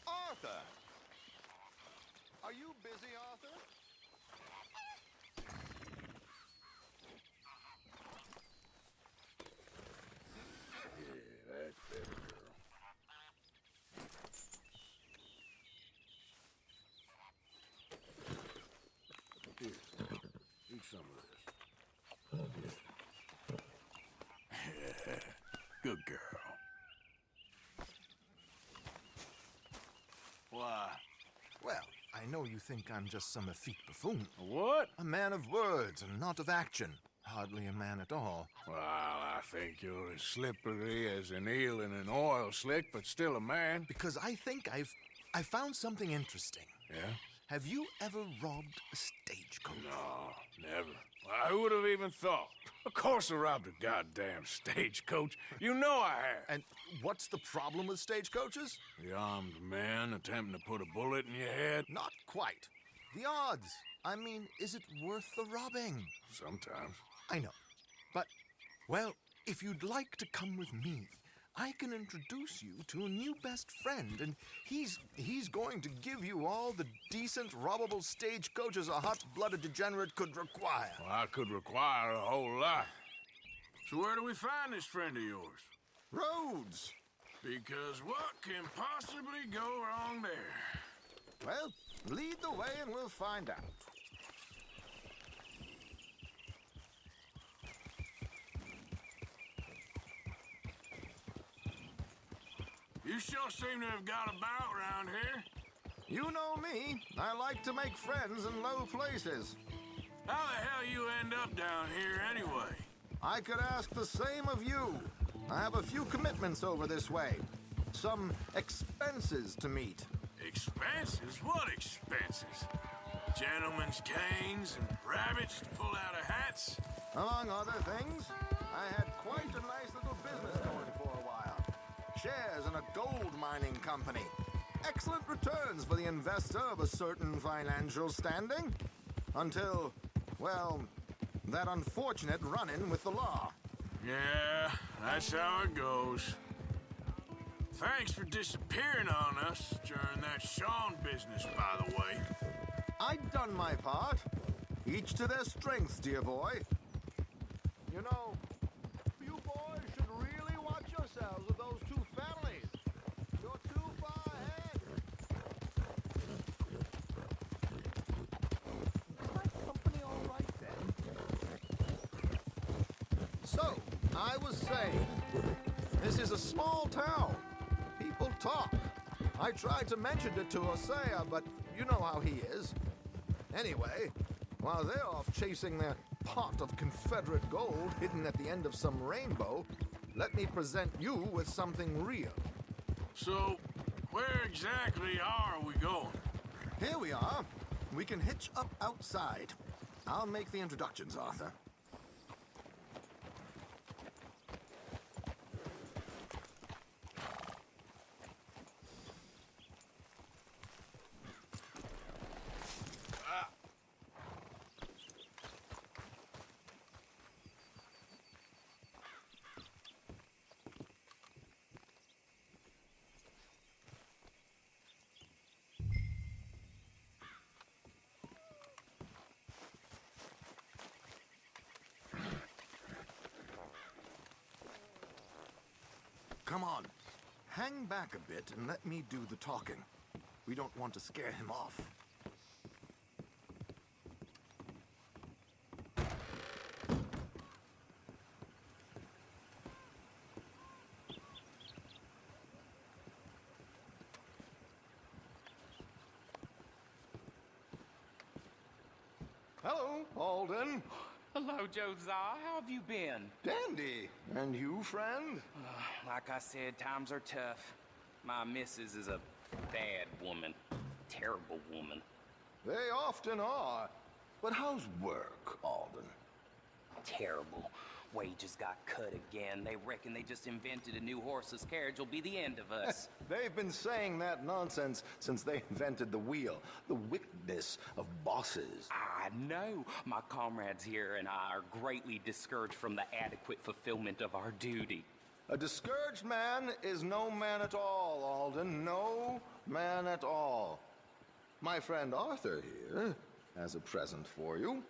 Arthur! Are you busy, Arthur? Yeah, that's better, girl. Here, eat some of this. Yeah. Good girl. Why? Well, I know you think I'm just some effete buffoon. What? A man of words and not of action. Hardly a man at all. Well, I think you're as slippery as an eel in an oil slick, but still a man. Because I think I found something interesting. Yeah? Have you ever robbed a stagecoach? No, never. Well, who would have even thought? Of course I robbed a goddamn stagecoach. You know I have. And what's the problem with stagecoaches? The armed man attempting to put a bullet in your head? Not quite. The odds. I mean, is it worth the robbing? Sometimes. I know. But, well, if you'd like to come with me, I can introduce you to a new best friend, and he's going to give you all the decent, robbable stagecoaches a hot-blooded degenerate could require. Well, I could require a whole lot. So where do we find this friend of yours? Roads. Because what can possibly go wrong there? Well, lead the way and we'll find out. You sure seem to have got about around here. You know me. I like to make friends in low places. How the hell you end up down here anyway? I could ask the same of you. I have a few commitments over this way. Some expenses to meet. Expenses? What expenses? Gentlemen's canes and rabbits to pull out of hats? Among other things, I had quite a nice little business going for a while. Shares in a gold mining company. Excellent returns for the investor of a certain financial standing. Until, well, that unfortunate run-in with the law. Yeah, that's how it goes. Thanks for disappearing on us during that Sean business, by the way. I'd done my part. Each to their strengths, dear boy. You know, you boys should really watch yourselves with those two families. You're too far ahead. My company all right, then? So, I was saying, this is a small town. People talk. I tried to mention it to Hosea, but you know how he is. Anyway, while they're off chasing their pot of Confederate gold hidden at the end of some rainbow, let me present you with something real. So, where exactly are we going? Here we are. We can hitch up outside. I'll make the introductions, Arthur. Come on. Hang back a bit and let me do the talking. We don't want to scare him off. Hello, Alden. Hello, Josiah. How have you been? Dandy. And you, friend? Like I said, times are tough. My missus is a Bad woman. Terrible woman. They often are. But how's work, Alden? Terrible. Wages got cut again. They reckon they just invented a new horseless carriage will be the end of us. They've been saying that nonsense since they invented the wheel. The wickedness of bosses. I know. My comrades here and I are greatly discouraged from the adequate fulfillment of our duty. A discouraged man is no man at all, Alden. No man at all. My friend Arthur here has a present for you.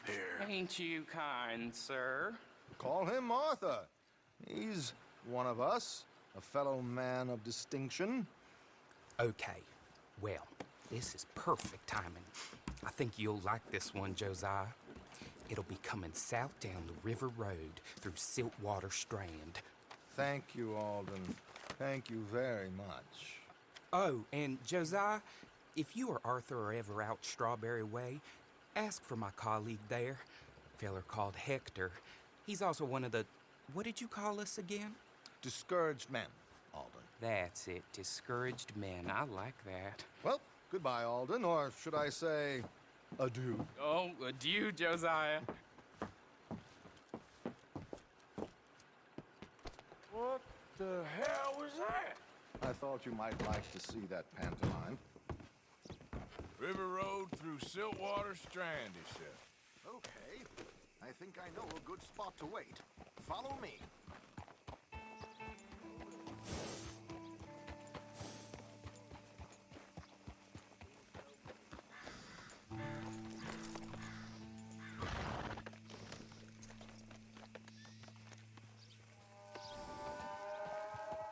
Here. Ain't you kind, sir? Call him Arthur. He's one of us, a fellow man of distinction. Okay, well, this is perfect timing. I think you'll like this one, Josiah. It'll be coming south down the river road through Siltwater Strand. Thank you, Alden. Thank you very much. Oh, and Josiah, if you or Arthur are ever out Strawberry Way, ask for my colleague there, a feller called Hector. He's also one of the, what did you call us again? Discouraged men, Alden. That's it, discouraged men. I like that. Well, goodbye, Alden, or should I say, adieu. Oh, adieu, Josiah. What the hell was that? I thought you might like to see that pantomime. River Road through Siltwater Strand, he said. Okay. I think I know a good spot to wait. Follow me.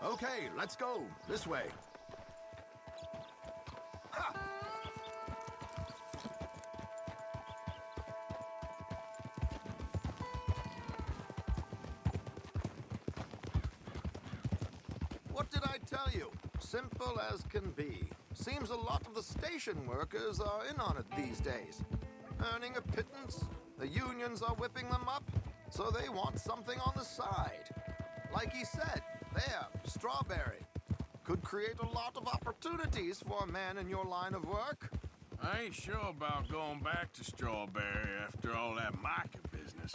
Okay, let's go. This way. Ha! What did I tell you? Simple as can be. Seems a lot of the station workers are in on it these days. Earning a pittance, the unions are whipping them up, so they want something on the side. Like he said, there, Strawberry. Could create a lot of opportunities for a man in your line of work. I ain't sure about going back to Strawberry after all that Micah business.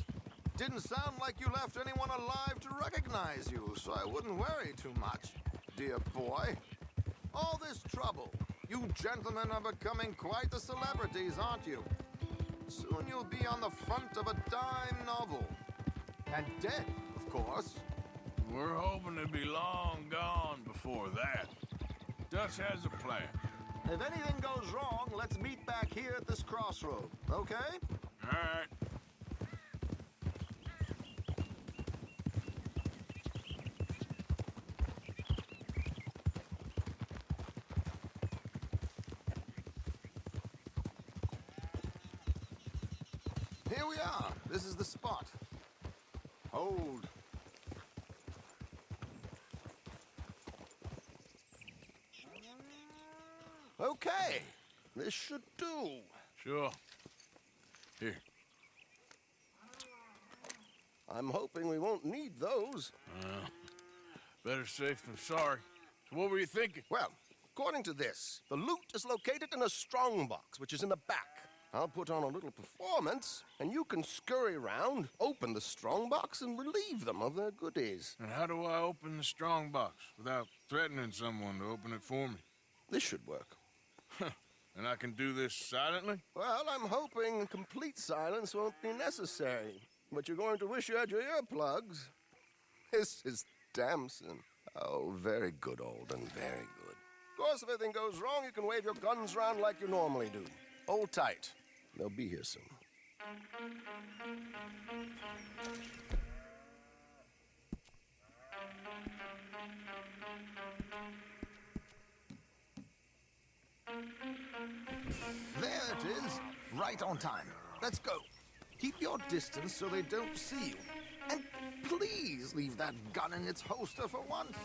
Didn't sound like you left anyone alive to recognize you, so I wouldn't worry too much, dear boy. All this trouble. You gentlemen are becoming quite the celebrities, aren't you? Soon you'll be on the front of a dime novel. And dead, of course. We're hoping to be long gone before that. Dutch has a plan. If anything goes wrong, let's meet back here at this crossroad, okay? All right. Here we are. This is the spot. Hold. Okay. This should do. Sure. Here. I'm hoping we won't need those. Better safe than sorry. So what were you thinking? Well, according to this, the loot is located in a strongbox, which is in the back. I'll put on a little performance, and you can scurry around, open the strongbox, and relieve them of their goodies. And how do I open the strong box without threatening someone to open it for me? This should work. And I can do this silently? Well, I'm hoping complete silence won't be necessary, but you're going to wish you had your earplugs. This is Damson. Oh, very good, Alden, very good. Of course, if anything goes wrong, you can wave your guns around like you normally do. Hold tight. They'll be here soon. There it is. Right on time. Let's go. Keep your distance so they don't see you. And please leave that gun in its holster for once.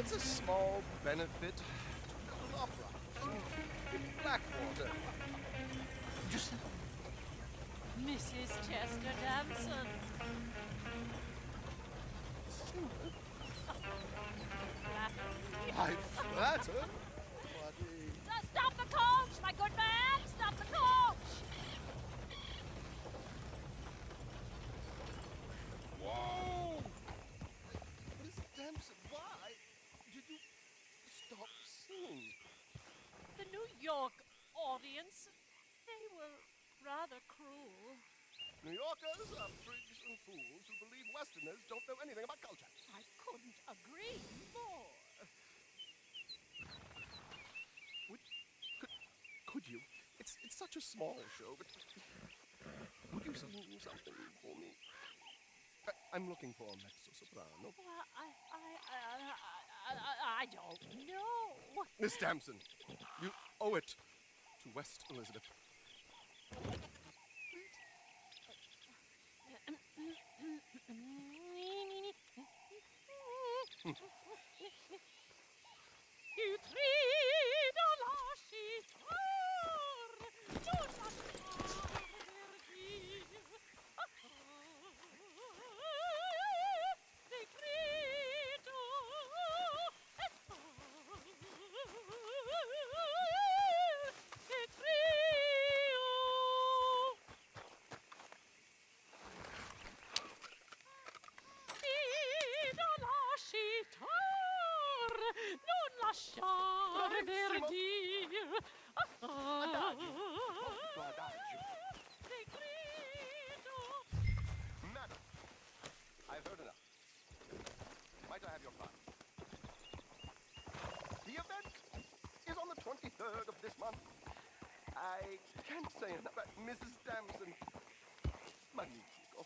It's a small benefit to the opera in Blackwater. Just Mrs. Chester Damson. I flatter. Stop the coach, my good man! Stop the coach! Whoa! Miss Damson, why did you stop singing? The New York audience, they were rather cruel. New Yorkers are prigs and fools who believe Westerners don't know anything about culture. I couldn't agree more. Could you? It's such a small show, but would you sing something for me? I'm looking for a mezzo-soprano. Well, I don't know. Miss Damson, you owe it to West Elizabeth. Il trido lasci far, non lasciar verdir. Il trido es far, il trio. Trido lasci far, non lasciar verdir. Segreto. Madam, I've heard enough. Might I have your card? The event is on the 23rd of this month. I can't say enough about Mrs. Damson. Magnifico.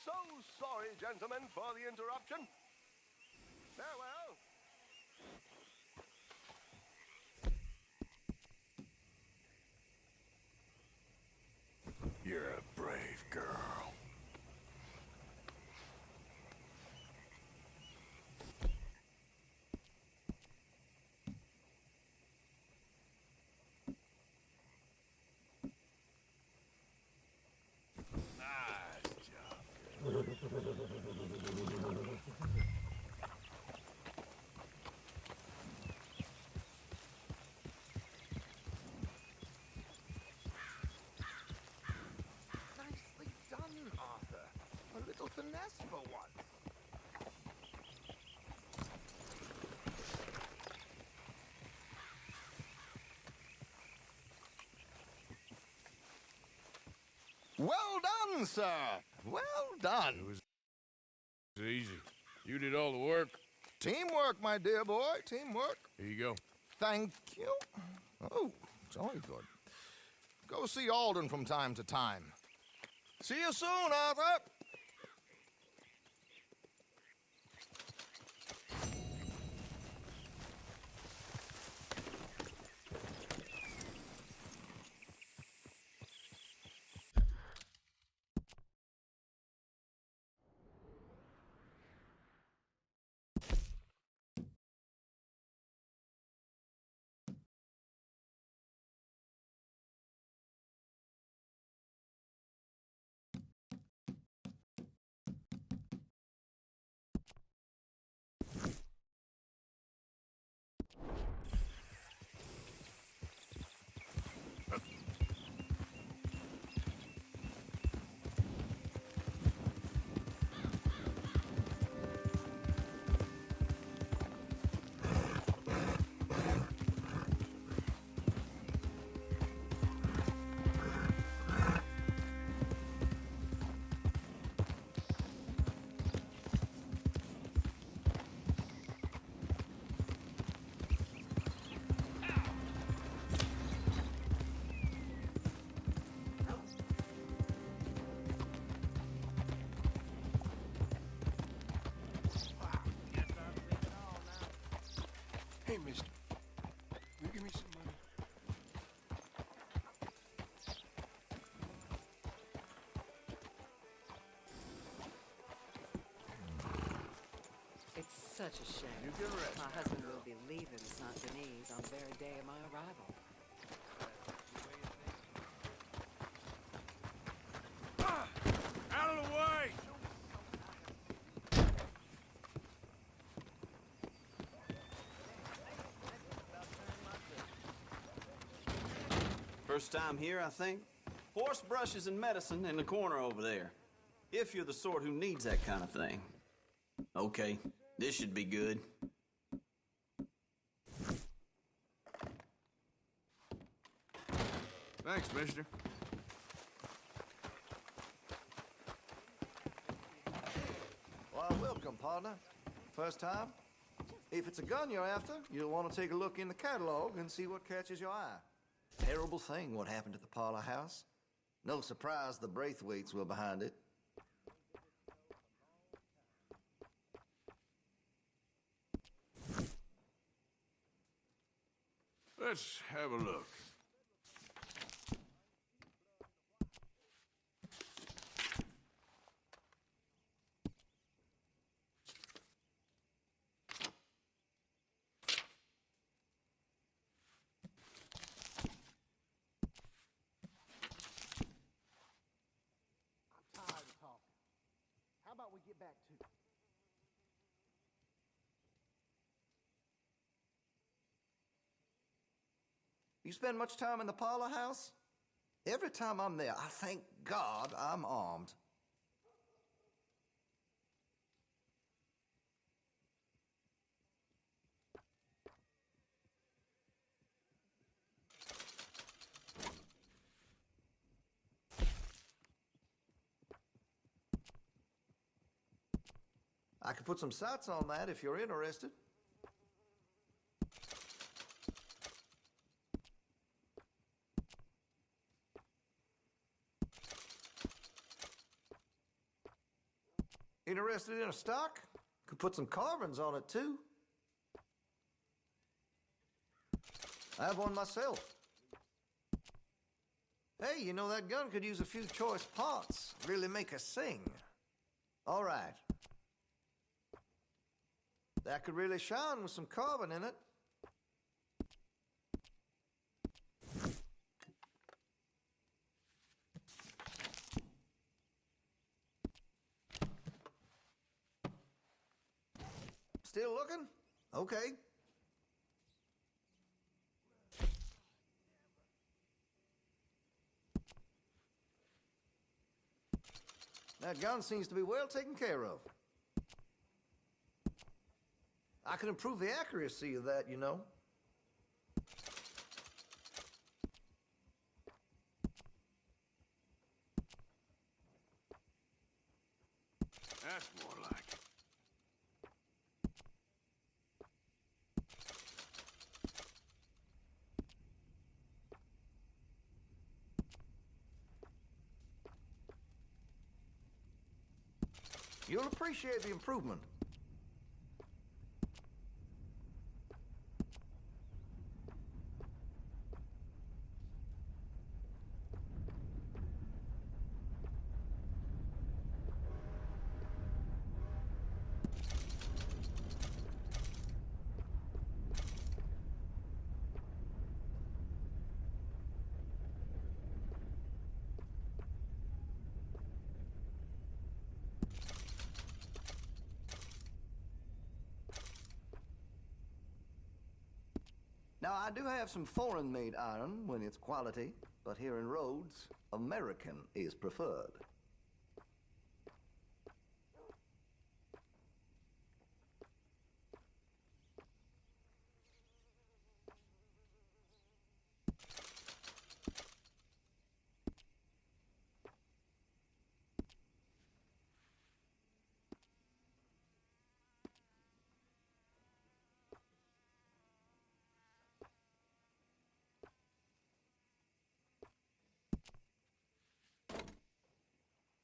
So sorry, gentlemen, for the interruption. Farewell. You're a brave girl. Nice job. Nicely done, Arthur. A little finesse for once. Well done, sir. Well done. It's easy. You did all the work. Teamwork, my dear boy. Teamwork. Here you go. Thank you. Oh, it's always good. Go see Alden from time to time. See you soon, Arthur. Hey, mister. You give me some money. It's Such a shame. You can rest My now, husband girl. will be leaving St. Denis on the very day of my arrival. Out of the way! First time here, I think. Horse brushes and medicine in the corner over there. If you're the sort who needs that kind of thing. Okay, this should be good. Thanks, mister. Why, welcome, partner. First time? If it's a gun you're after, you'll want to take a look in the catalog and see what catches your eye. Terrible thing what happened at the Parlor House. No surprise the Braithwaites were behind it. Let's have a look. I'm tired of talking. How about we get back to it? You spend much time in the Parlor House? Every time I'm there, I thank God I'm armed. I could put some sights on that if you're interested. Interested in a stock? Could put some carvings on it, too. I have one myself. Hey, you know, that gun could use a few choice parts. Really make us sing. All right. That could really shine with some carbon in it. Still looking? Okay. That gun seems to be well taken care of. I can improve the accuracy of that, you know. That's more like it. You'll appreciate the improvement. Now, I do have some foreign-made iron when it's quality, but here in Rhodes, American is preferred.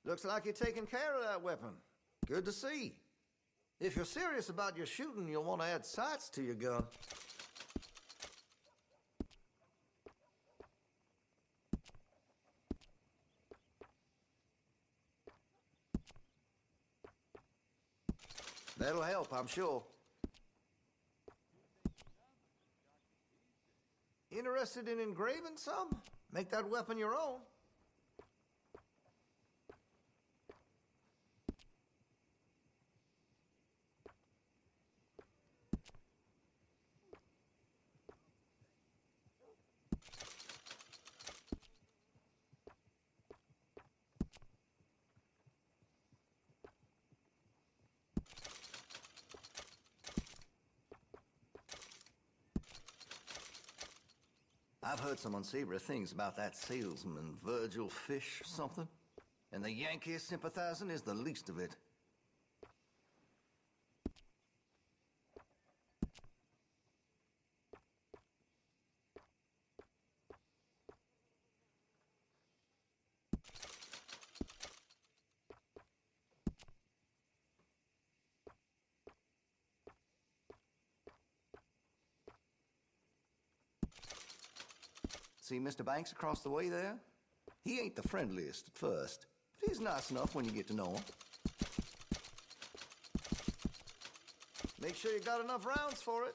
Looks like you're taking care of that weapon. Good to see. If you're serious about your shooting, you'll want to add sights to your gun. That'll help, I'm sure. Interested in engraving some? Make that weapon your own. I've heard some unsavory things about that salesman, Virgil Fish or something. And the Yankee sympathizing is the least of it. See Mr. Banks across the way there? He ain't the friendliest at first, but he's nice enough when you get to know him. Make sure you got enough rounds for it.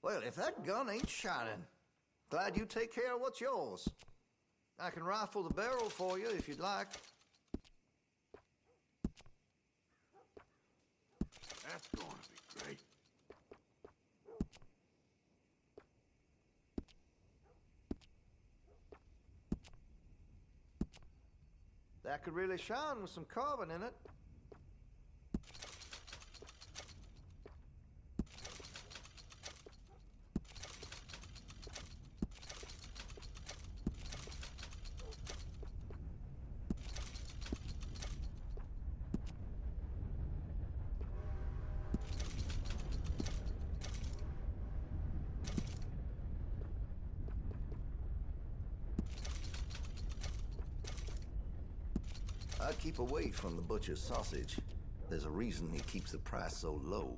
Well, if that gun ain't shining, glad you take care of what's yours. I can rifle the barrel for you if you'd like. That's going to be great. That could really shine with some carbon in it. I keep away from the butcher's sausage. There's a reason he keeps the price so low.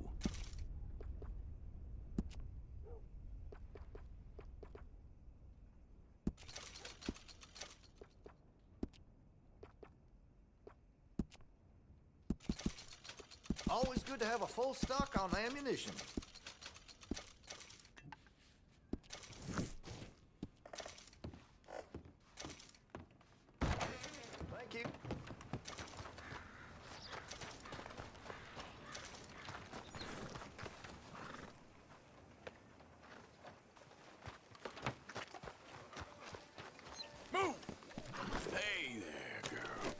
Always good to have a full stock on ammunition. Thank you. Move! Hey there, girl.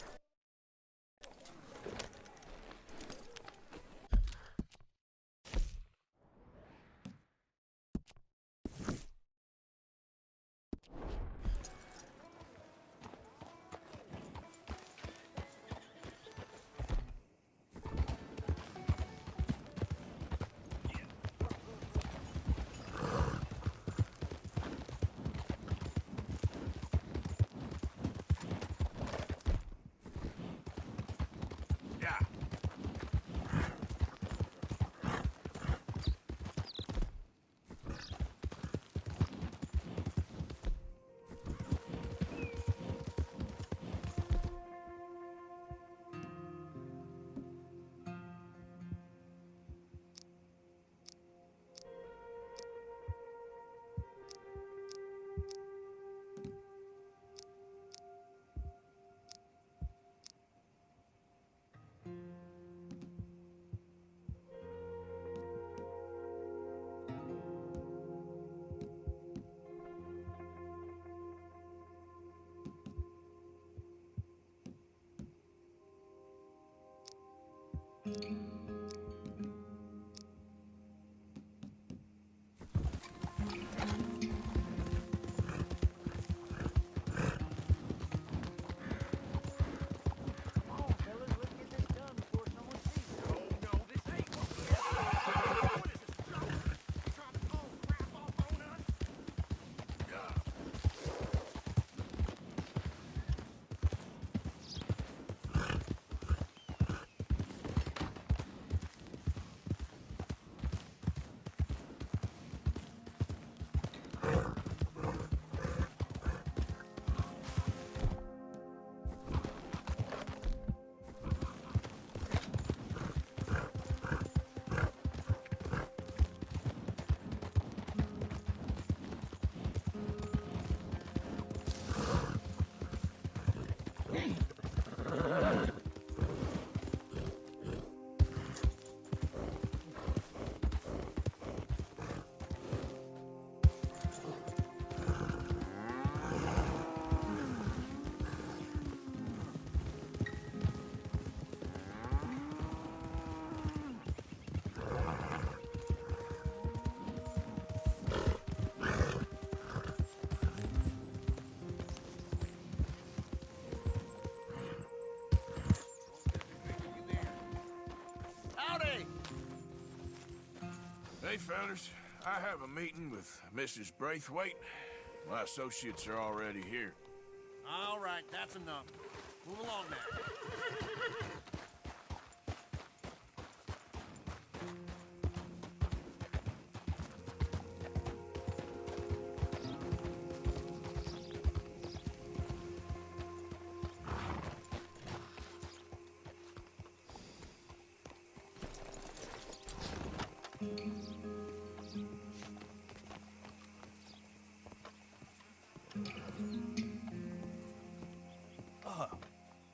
Yeah. Howdy! Hey, fellas. I have a meeting with Mrs. Braithwaite. My associates are already here. All right, that's enough. Move along now.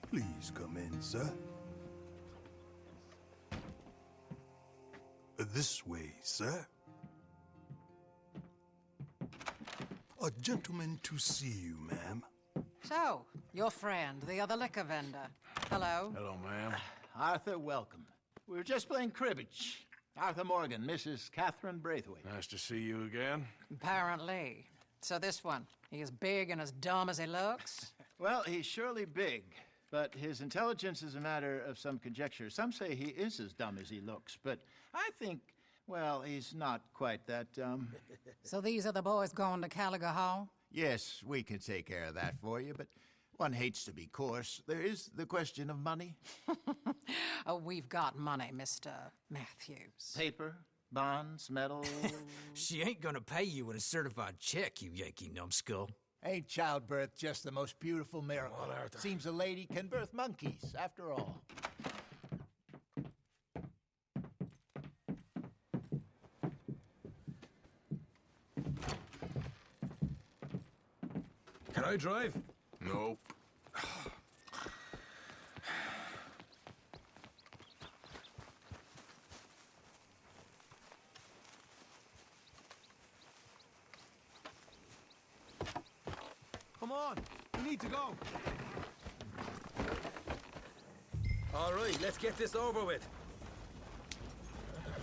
Please come in, sir. This way, sir. A gentleman to see you, ma'am. So, your friend, the other liquor vendor. Hello. Hello, ma'am. Arthur, welcome. We were just playing cribbage. Arthur Morgan, Mrs. Catherine Braithwaite. Nice to see you again. Apparently. So this one, he is big and as dumb as he looks? Well, he's surely big, but his intelligence is a matter of some conjecture. Some say he is as dumb as he looks, but I think, well, he's not quite that dumb. So these are the boys going to Caliga Hall? Yes, we can take care of that for you, but one hates to be coarse. There is the question of money. Oh, we've got money, Mr. Matthews. Paper, bonds, metal. She ain't gonna pay you with a certified check, you Yankee numbskull. Ain't childbirth just the most beautiful miracle? Seems a lady can birth monkeys, after all. Can I drive? Nope. Come on, we need to go. All right, let's get this over with.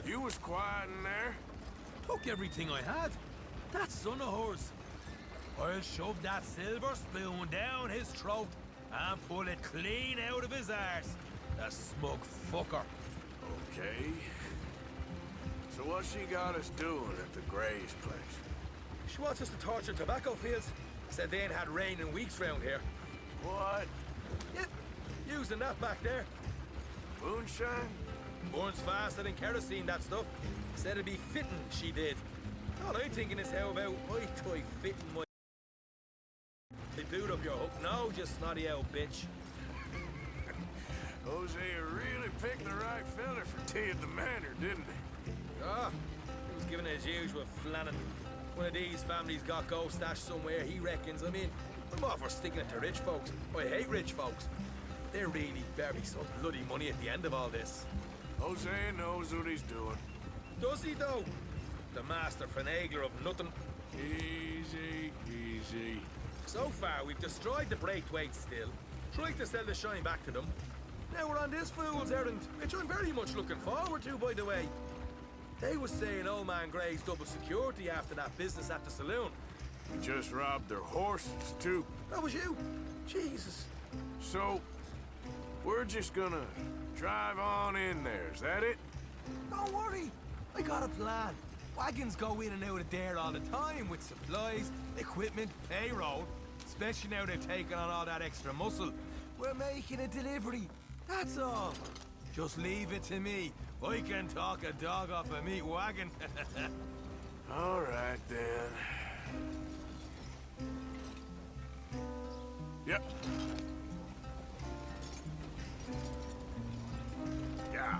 You was quiet in there? Took everything I had. That son of hers. I'll shove that silver spoon down his throat and pull it clean out of his arse. The smug fucker. Okay. So what she got us doing at the Gray's place? She wants us to torture tobacco fields. Said they ain't had rain in weeks round here. What? Yep, using that back there. Moonshine? Burns faster than kerosene, that stuff. Said it'd be fitting, she did. All I'm thinking is how about I try fitting my... They boot up your hook now, just snotty old bitch. Hosea really picked the right fella for tea at the manor, didn't he? Ah, he was giving his usual flannin'. One of these families got gold stashed somewhere, he reckons. I mean, I'm all for sticking it to rich folks. I hate rich folks. They're really bury some bloody money at the end of all this. Hosea knows what he's doing. Does he, though? The master finagler of nothing. Easy, easy. So far, we've destroyed the Braithwaite still, tried to sell the shine back to them. Now we're on this fool's errand, which I'm very much looking forward to, by the way. They was saying old man Gray's double security after that business at the saloon. We just robbed their horses, too. That was you? Jesus. So, we're just gonna drive on in there, is that it? Don't worry, I got a plan. Wagons go in and out of there all the time with supplies, equipment, payroll. Especially now they've taken on all that extra muscle. We're making a delivery, that's all. Just leave it to me. I can talk a dog off a meat wagon. All right, then. Yep. Yeah.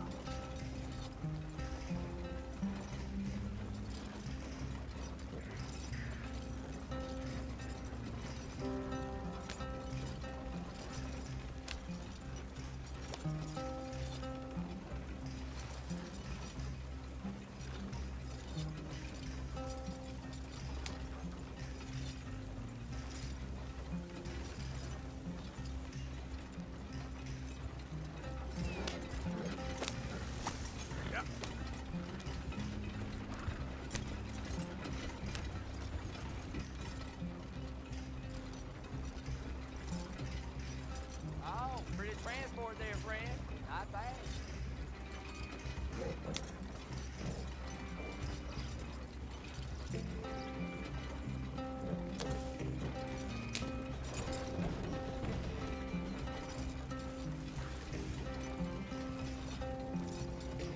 transport there, friend. Not bad.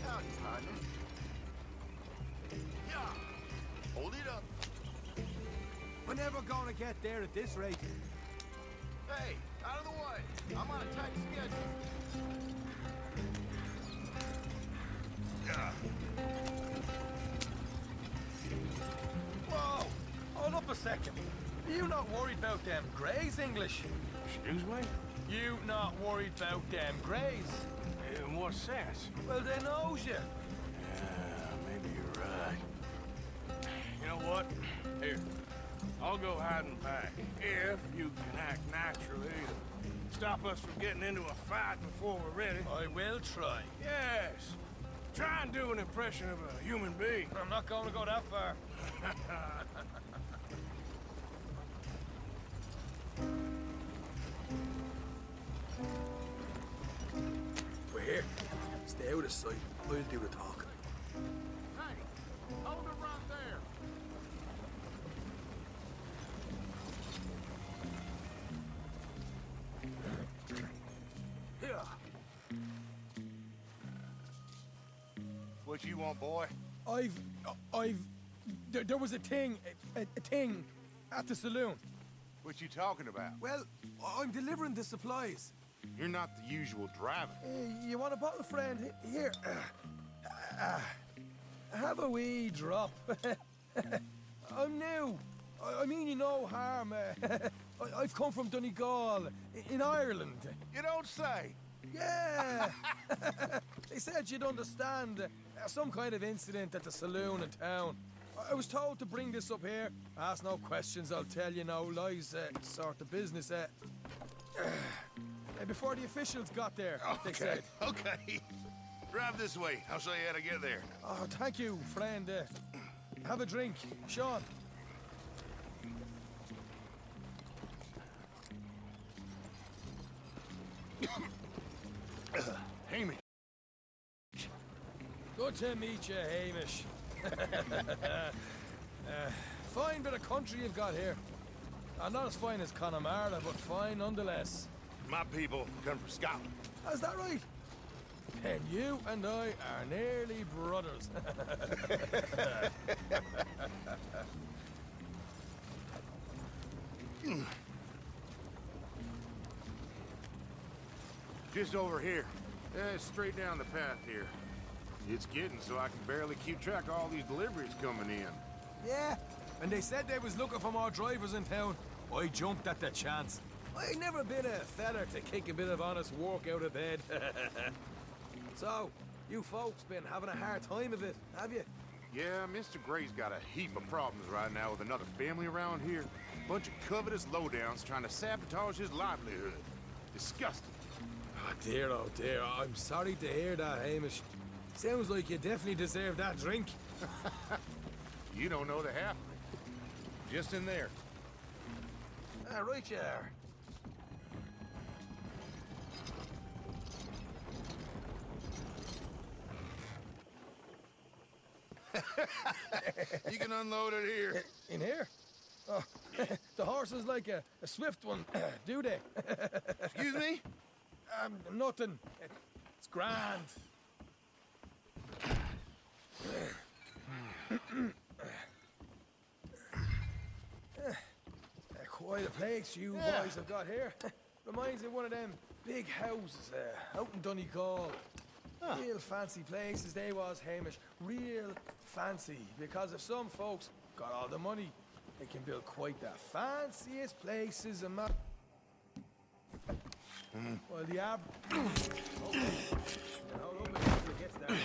Howdy, partner. Yeah. Hold it up. We're never gonna get there at this rate. Hey, out of the way. I'm on a tight schedule. Yeah. Whoa! Hold up a second. You not worried about them Greys, English? Excuse me? You not worried about them Greys? In what sense? Well, they knows you. Yeah, maybe you're right. You know what? Here, I'll go hide and pack. If you can act naturally and stop us from getting into a fight before we're ready. I will try. Yes. Try and do an impression of a human being. I'm not going to go that far. We're here. Stay out of sight. I'll do the talking. Hey, hold it right there. Here. What you want, boy? There was a thing at the saloon. What you talking about? Well, I'm delivering the supplies. You're not the usual driver. You want a bottle, friend? Here. Have a wee drop. I'm new. I mean you no harm. I've come from Donegal, in Ireland. You don't say. Yeah. They said you'd understand some kind of incident at the saloon in town. I was told to bring this up here. Ask no questions, I'll tell you no lies, sort of business. Before the officials got there, they said. Okay. Drive this way. I'll show you how to get there. Oh, thank you, friend. Have a drink. Sean. Hamish. Good to meet you, Hamish. Fine bit of country you've got here. Not as fine as Connemara, but fine nonetheless. My people come from Scotland. Is that right? And you and I are nearly brothers. Just over here. Straight down the path here. It's getting so I can barely keep track of all these deliveries coming in. Yeah, and they said they was looking for more drivers in town. I jumped at the chance. I never been a feller to kick a bit of honest work out of bed. So, you folks been having a hard time of it, have you? Yeah, Mr. Gray's got a heap of problems right now with another family around here. Bunch of covetous lowdowns trying to sabotage his livelihood. Disgusting. Oh dear, I'm sorry to hear that, Hamish. Sounds like you definitely deserve that drink. You don't know the half of it. Just in there. Right you are. You can unload it here. In here? Oh, the horse is like a swift one, do they? Excuse me? Nothing. It's grand. Quite a place you boys have got here. Reminds me of one of them big houses out in Donegal. Real fancy places they was, Hamish. Real fancy. Because if some folks got all the money, they can build quite the fanciest places and well, the okay. Hold up until it gets there.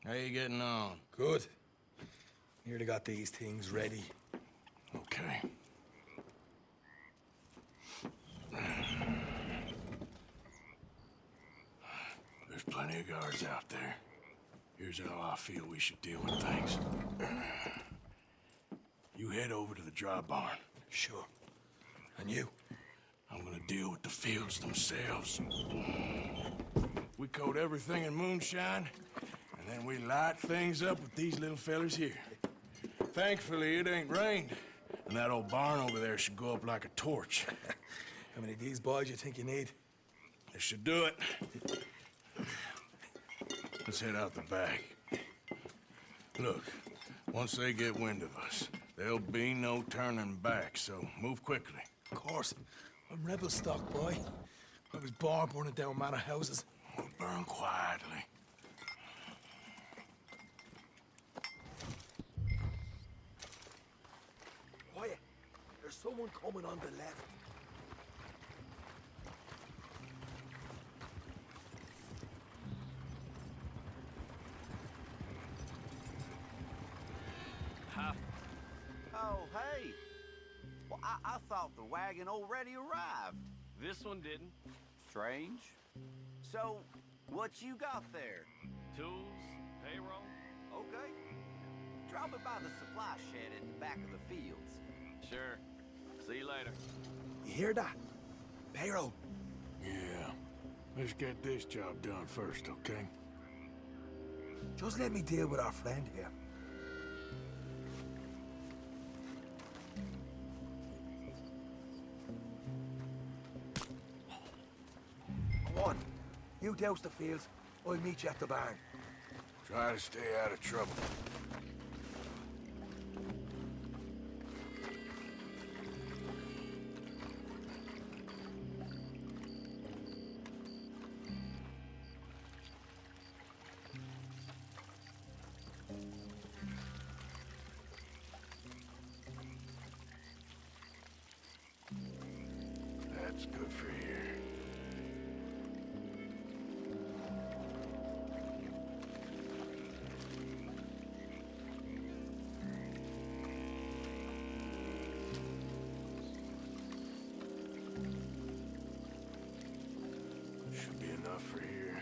How you getting on? Good. Nearly got these things ready. Okay. There's plenty of guards out there. Here's how I feel we should deal with things. You head over to the dry barn. Sure. And you? I'm gonna deal with the fields themselves. We coat everything in moonshine, and then we light things up with these little fellers here. Thankfully, it ain't rained, and that old barn over there should go up like a torch. How many of these boys you think you need? This should do it. Let's head out the back. Look, once they get wind of us, there'll be no turning back, so move quickly. Of course. I'm rebel stock, boy. I was born burning down manor houses. We'll burn quietly. Quiet. There's someone coming on the left. Oh, hey. Well, I thought the wagon already arrived. This one didn't. Strange. So, what you got there? Tools, payroll. Okay. Drop it by the supply shed at the back of the fields. Sure. See you later. You hear that? Payroll. Yeah. Let's get this job done first, okay? Just let me deal with our friend here. Come on. You douse the fields. I'll meet you at the barn. Try to stay out of trouble. That's good for here. Should be enough for here.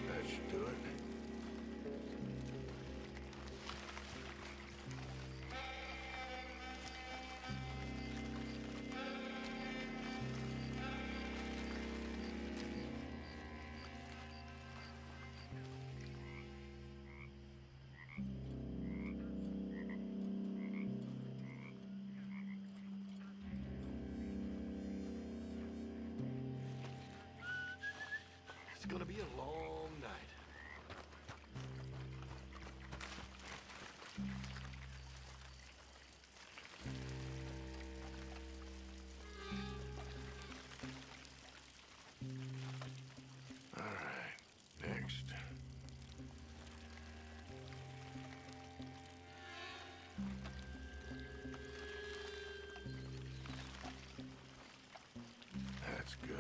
That should do it. It's gonna be a long night. All right, next. That's good.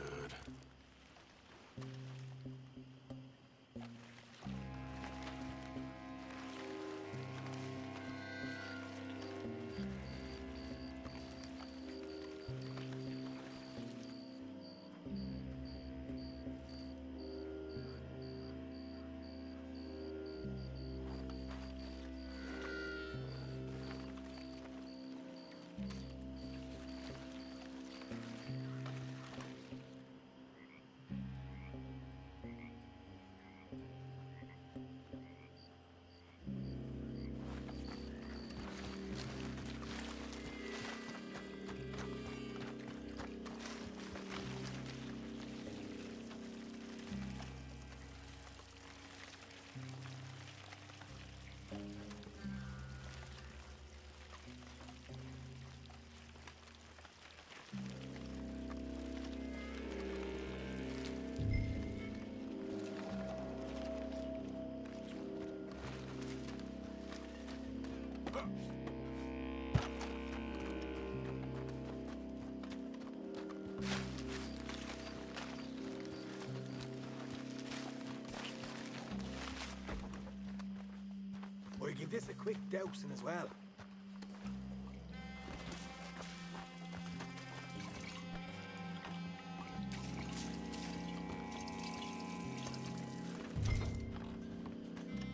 give this a quick dousing as well.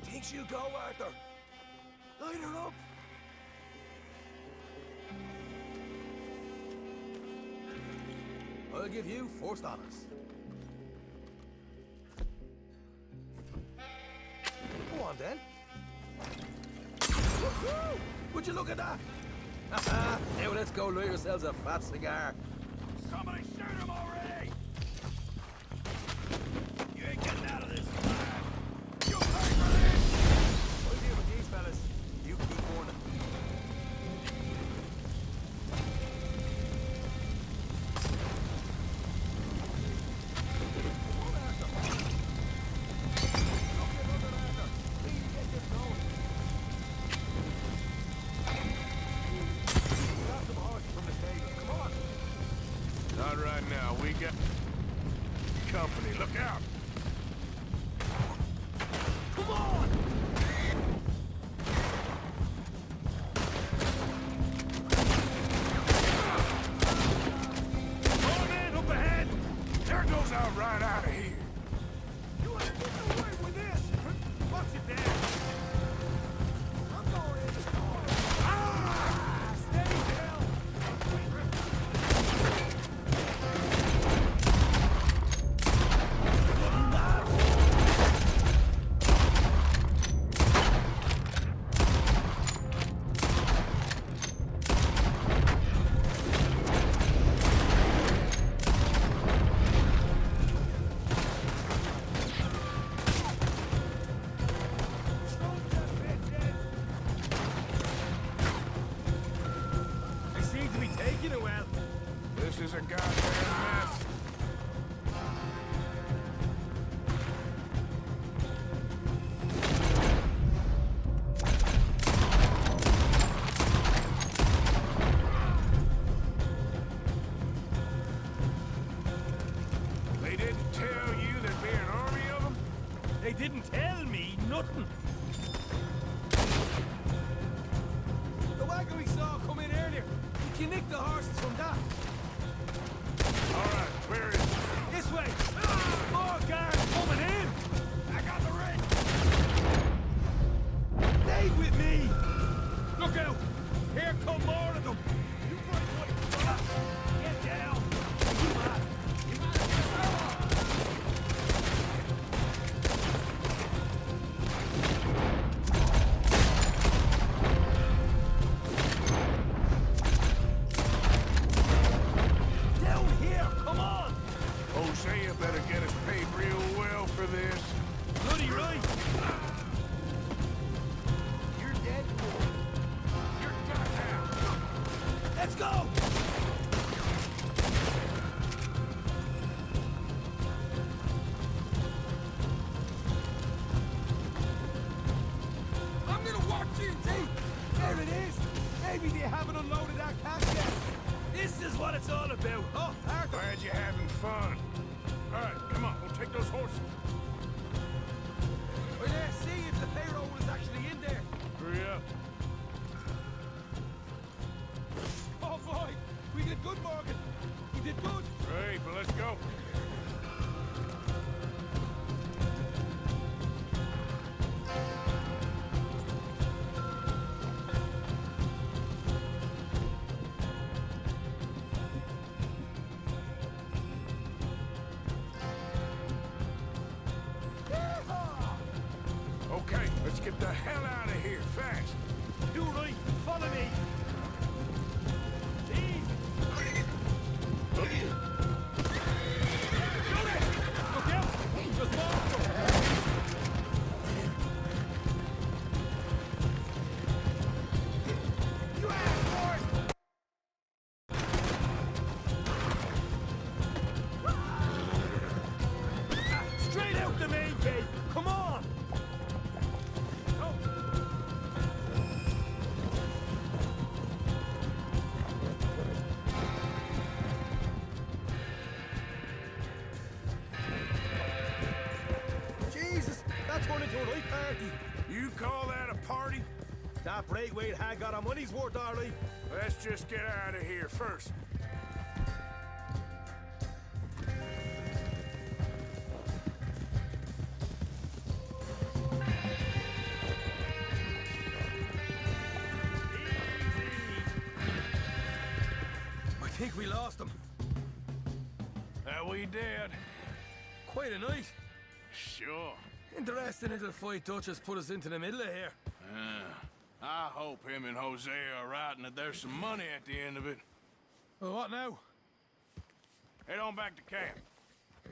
Think she'll go, Arthur? Light her up! I'll give you first honors. Go on, then. Woohoo! Would you look at that? Now let's go light yourselves a fat cigar. Somebody shoot him already! You ain't getting out of this alive! You pay for this! I'll deal with these fellas. You keep warning. Not right now. We got company. Look out! Come on! Oh, man, up ahead! There goes our right out of here. You want to get away with this? Watch it there. I'm going in the door. Ah! Steady down. They seem to be taking it well. This is a goddamn mess. They didn't tell you there'd be an army of them? They didn't tell me nothing. The wagon we saw come in earlier. You nick the horses from that. All right, where is it? This way. More guards coming in. I got the ring! Stay with me. Look out. Here come more of them. You fight like get down. You mad? You down here. Come on. Hosea better get us paid real well for this. Bloody right. You're dead. You're done now. Let's go. I'm gonna walk GT. There it is. Maybe they haven't unloaded that cash yet. This is what it's all about. Oh, Arthur. Glad you're having fun. All right, come on, we'll take those horses. Well, let's see if the payroll is actually in there. Hurry up. Oh boy, we did good, Morgan. We did good. Great, but let's go. Okay, let's get the hell out of here fast. Do right. Follow me. Easy. Look out! Just mark them. You asked for it! Straight out the main gate! Come on! Go! Jesus! That turned into a right party! You call that a party? That Braithwaite had got our money's worth, all right. Let's just get out of here first. I think we lost him. That we did. Quite a night. Sure. Interesting little fight Dutchess put us into the middle of here. I hope him and Hosea are right and that there's some money at the end of it. Well, what now? Head on back to camp.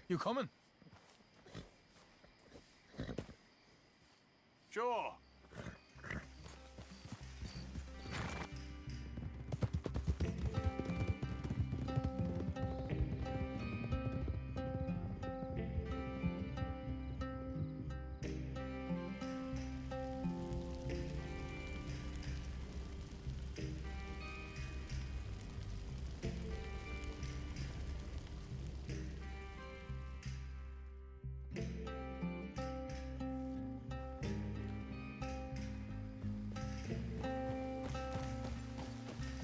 You coming? Sure.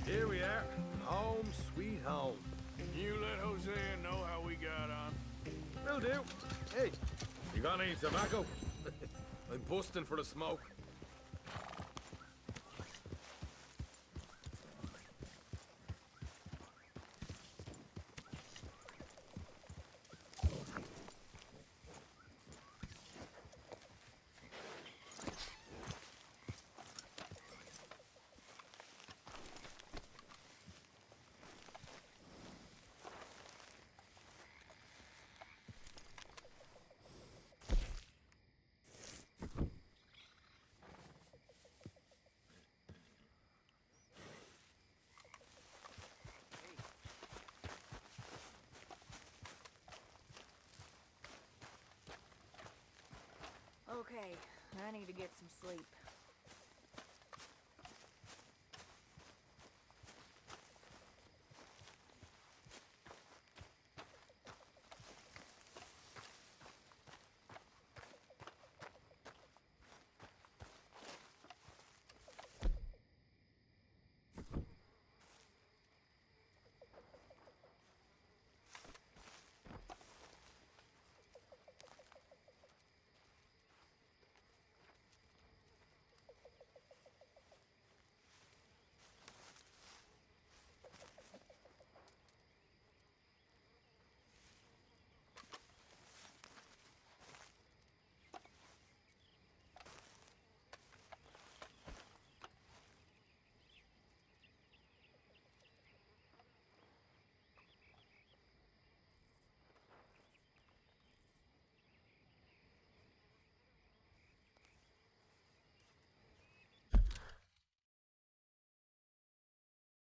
Here we are. Home sweet home. You let Hosea know how we got on. Will do. Hey, you got any tobacco? I'm busting for the smoke. Okay, I need to get some sleep.